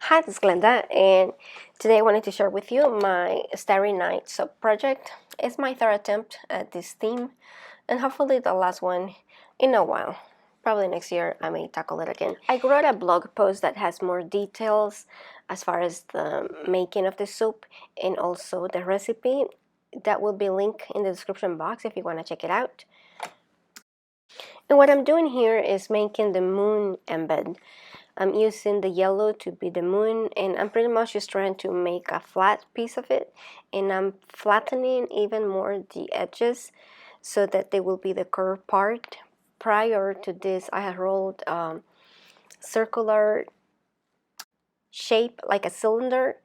Hi, this is Glenda, and today I wanted to share with you my Starry Night soap project. It's my third attempt at this theme, and hopefully the last one in a while. Probably next year I may tackle it again. I wrote a blog post that has more details as far as the making of the soap and also the recipe. That will be linked in the description box if you want to check it out. And what I'm doing here is making the moon embed. I'm using the yellow to be the moon, and I'm pretty much just trying to make a flat piece of it, and I'm flattening even more the edges so that they will be the curved part. Prior to this, I had rolled circular shape like a cylinder,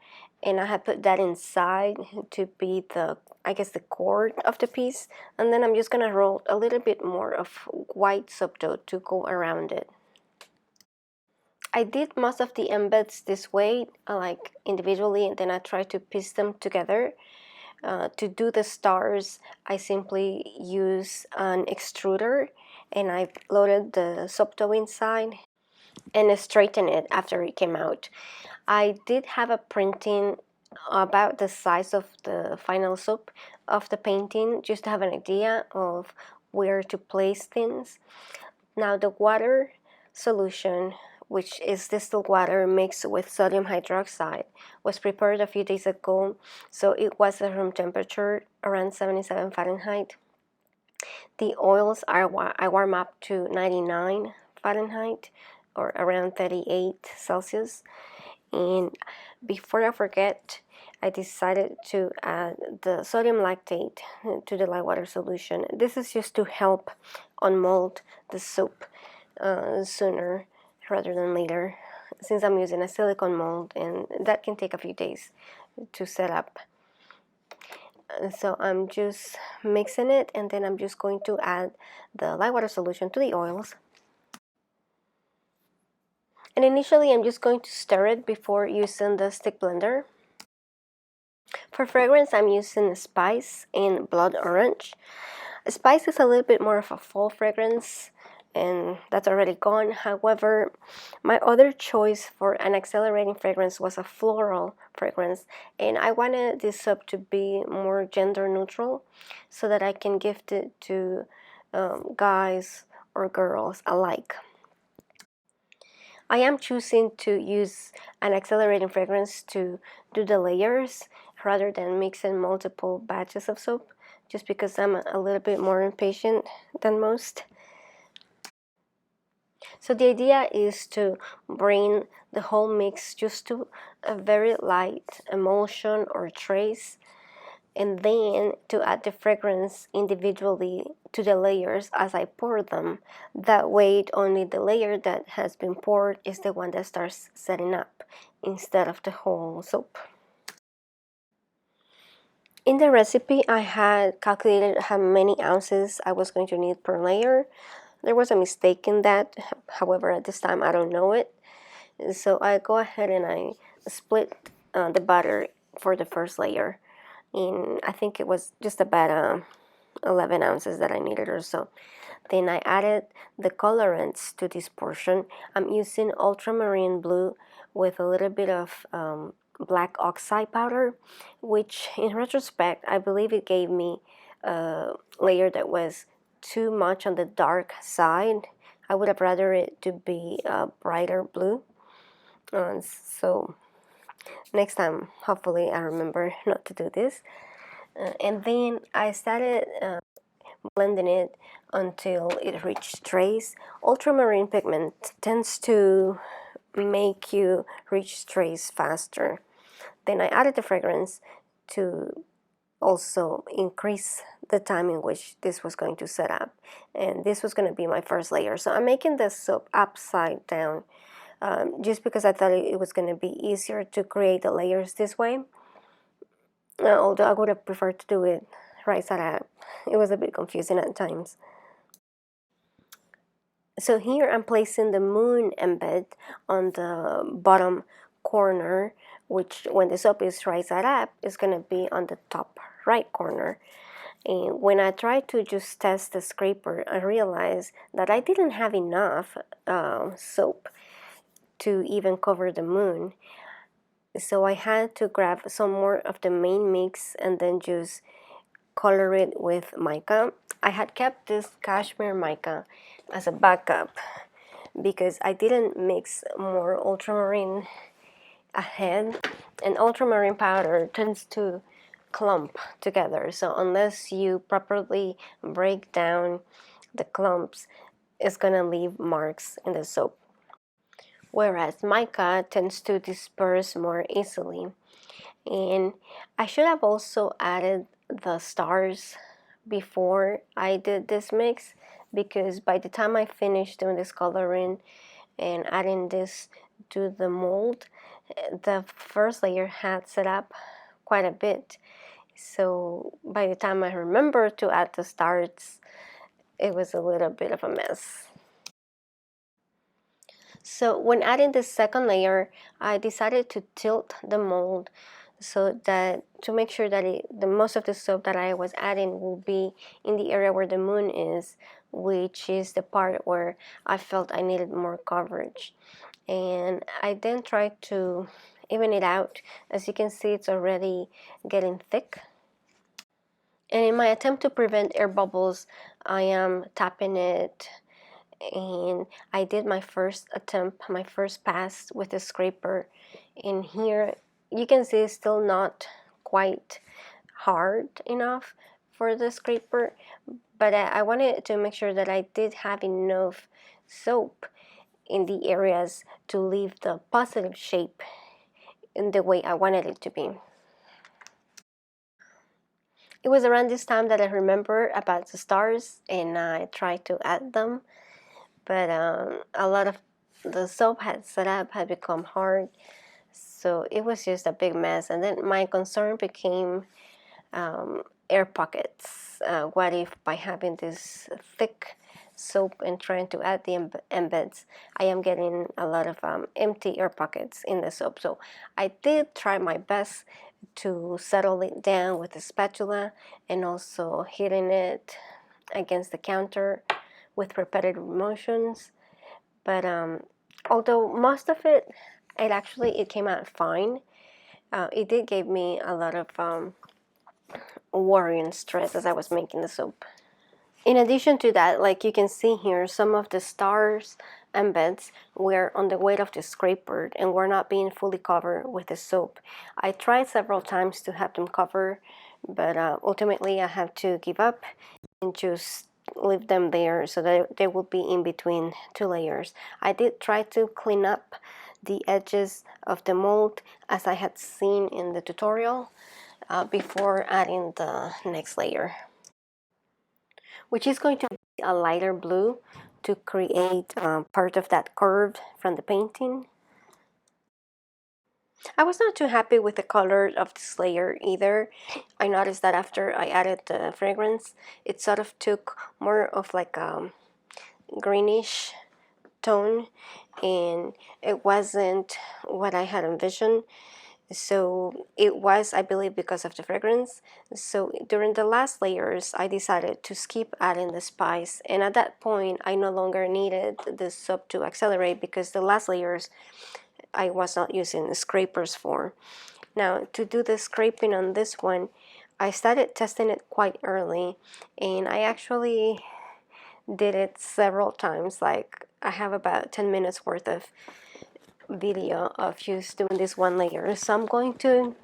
and I had put that inside to be the, I guess, the core of the piece, and then I'm just gonna roll a little bit more of white subdough to go around it. I did most of the embeds this way, like individually, and then I try to piece them together. To do the stars, I simply use an extruder, and I loaded the soap dough inside and straighten it after it came out. I did have a printing about the size of the final soap of the painting, just to have an idea of where to place things. Now the water solution, which is distilled water mixed with sodium hydroxide, was prepared a few days ago, so it was at room temperature around 77 Fahrenheit. The oils I warm up to 99 Fahrenheit or around 38 Celsius. And before I forget, I decided to add the sodium lactate to the lye water solution. This is just to help unmold the soap sooner rather than later, since I'm using a silicone mold, and that can take a few days to set up. So I'm just mixing it, and then I'm just going to add the lye water solution to the oils. And initially I'm just going to stir it before using the stick blender. For fragrance, I'm using Spice in Blood Orange. Spice is a little bit more of a fall fragrance, and that's already gone. However, my other choice for an accelerating fragrance was a floral fragrance, and I wanted this soap to be more gender neutral so that I can gift it to guys or girls alike. I am choosing to use an accelerating fragrance to do the layers rather than mixing multiple batches of soap, just because I'm a little bit more impatient than most. So the idea is to bring the whole mix just to a very light emulsion or trace, and then to add the fragrance individually to the layers as I pour them. That way, only the layer that has been poured is the one that starts setting up instead of the whole soap. In the recipe, I had calculated how many ounces I was going to need per layer. There was a mistake in that, however, at this time I don't know it. So I go ahead and I split the butter for the first layer. And I think it was just about 11 ounces that I needed or so. Then I added the colorants to this portion. I'm using ultramarine blue with a little bit of black oxide powder, which in retrospect, I believe it gave me a layer that was too much on the dark side. I would have rather it to be a brighter blue. So next time, hopefully I remember not to do this. And then I started blending it until it reached trace. Ultramarine pigment tends to make you reach trace faster. Then I added the fragrance to also increase the time in which this was going to set up. And this was going to be my first layer. So I'm making the soap upside down just because I thought it was going to be easier to create the layers this way. Although I would have preferred to do it right side up. It was a bit confusing at times. So here I'm placing the moon embed on the bottom corner, which when the soap is right side up, is going to be on the top right corner. And when I tried to just test the scraper, I realized that I didn't have enough soap to even cover the moon. So I had to grab some more of the main mix and then just color it with mica. I had kept this cashmere mica as a backup because I didn't mix more ultramarine ahead, and ultramarine powder tends to clump together. So unless you properly break down the clumps, it's gonna leave marks in the soap. Whereas mica tends to disperse more easily. And I should have also added the stars before I did this mix, because by the time I finished doing this coloring and adding this to the mold, the first layer had set up quite a bit. So by the time I remembered to add the stars, it was a little bit of a mess. So when adding the second layer, I decided to tilt the mold so that to make sure that the most of the soap that I was adding will be in the area where the moon is, which is the part where I felt I needed more coverage. And I then tried to even it out. As you can see, it's already getting thick. And in my attempt to prevent air bubbles, I am tapping it, and I did my first attempt, my first pass with the scraper. In here, you can see it's still not quite hard enough for the scraper, but I wanted to make sure that I did have enough soap in the areas to leave the positive shape in the way I wanted it to be. It was around this time that I remember about the stars and I tried to add them, but a lot of the soap had set up had become hard, so it was just a big mess. And then my concern became air pockets. What if by having this thick soap and trying to add the embeds, I am getting a lot of empty air pockets in the soap? So I did try my best to settle it down with a spatula and also hitting it against the counter with repetitive motions. But although most of it, it came out fine. It did give me a lot of worry and stress as I was making the soap. In addition to that, like you can see here, some of the stars embeds were on the weight of the scraper and were not being fully covered with the soap. I tried several times to have them cover, but ultimately I have to give up and just leave them there so that they will be in between two layers. I did try to clean up the edges of the mold as I had seen in the tutorial before adding the next layer, which is going to be a lighter blue to create part of that curve from the painting. I was not too happy with the color of this layer either. I noticed that after I added the fragrance, it sort of took more of like a greenish tone, and it wasn't what I had envisioned. So it was, I believe, because of the fragrance. So during the last layers, I decided to skip adding the spice, and at that point I no longer needed the soap to accelerate because the last layers I was not using the scrapers for. Now to do the scraping on this one, I started testing it quite early, and I actually did it several times. Like I have about 10 minutes worth of video of just doing this one layer, so I'm going to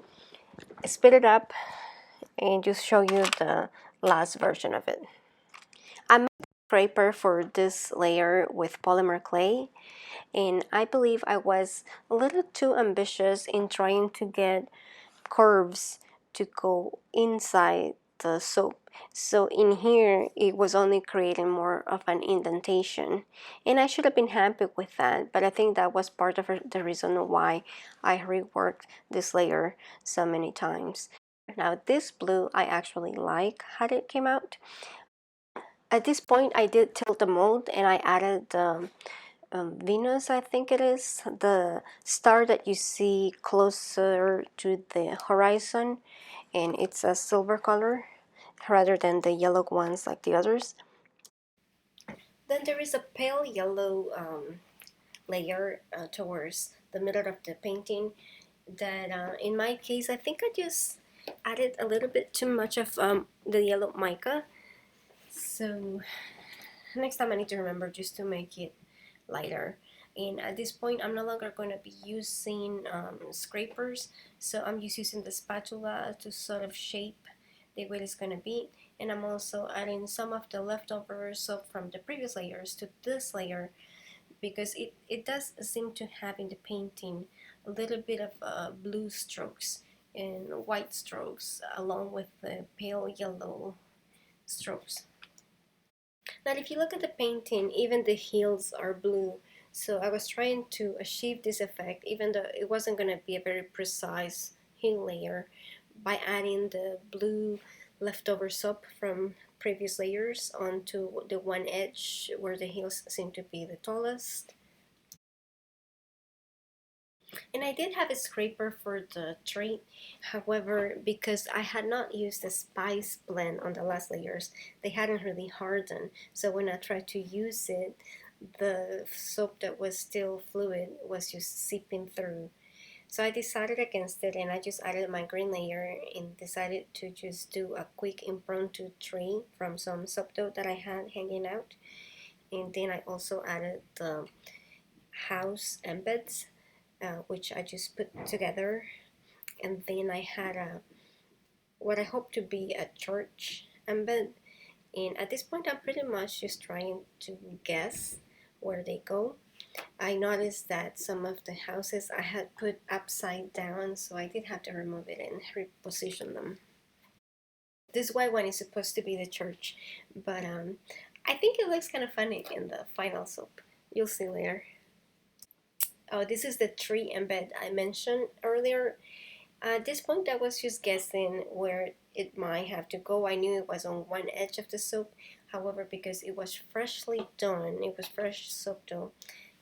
speed it up and just show you the last version of it. I made a scraper for this layer with polymer clay, and I believe I was a little too ambitious in trying to get curves to go inside the soap. So in here it was only creating more of an indentation, and I should have been happy with that, but I think that was part of the reason why I reworked this layer so many times. Now this blue I actually like how it came out. At this point I did tilt the mold and I added the Venus, I think it is, the star that you see closer to the horizon, and it's a silver color rather than the yellow ones like the others. Then there is a pale yellow layer towards the middle of the painting. That in my case, I think I just added a little bit too much of the yellow mica. So next time I need to remember just to make it lighter. And at this point, I'm no longer going to be using scrapers, so I'm just using the spatula to sort of shape the way it's going to be. And I'm also adding some of the leftover soap from the previous layers to this layer, because it does seem to have in the painting a little bit of blue strokes and white strokes along with the pale yellow strokes. Now if you look at the painting, even the heels are blue. So I was trying to achieve this effect, even though it wasn't going to be a very precise heel layer, by adding the blue leftover soap from previous layers onto the one edge where the heels seem to be the tallest. And I did have a scraper for the tree. However, because I had not used the spice blend on the last layers, they hadn't really hardened. So when I tried to use it, the soap that was still fluid was just seeping through. So I decided against it, and I just added my green layer and decided to just do a quick impromptu tree from some soap dough that I had hanging out. And then I also added the house embeds, which I just put together. And then I had what I hope to be a church embed. And at this point, I'm pretty much just trying to guess where they go. I noticed that some of the houses I had put upside down, so I did have to remove it and reposition them. This white one is supposed to be the church, but I think it looks kind of funny in the final soap. You'll see later. Oh, this is the tree embed I mentioned earlier. At this point, I was just guessing where it might have to go. I knew it was on one edge of the soap. However, because it was freshly done, it was fresh soap dough,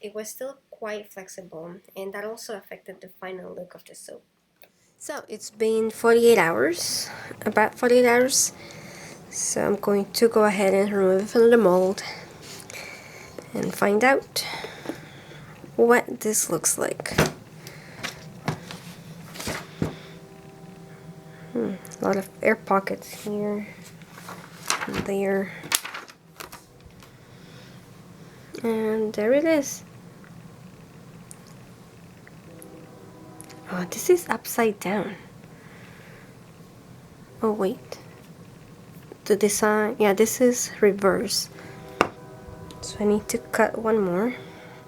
it was still quite flexible, and that also affected the final look of the soap. So it's been 48 hours, about 48 hours. So I'm going to go ahead and remove it from the mold and find out what this looks like. A lot of air pockets here and there. And there it is. Oh, this is upside down. Oh, wait. The design, yeah, this is reverse. So I need to cut one more.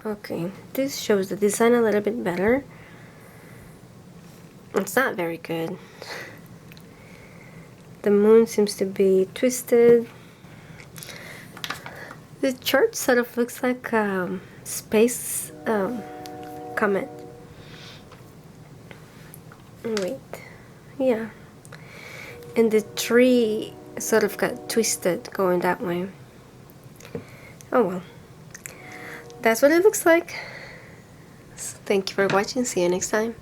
Okay, this shows the design a little bit better. It's not very good. The moon seems to be twisted. The church sort of looks like a space comet. Wait, yeah. And the tree sort of got twisted going that way. Oh well. That's what it looks like. So thank you for watching. See you next time.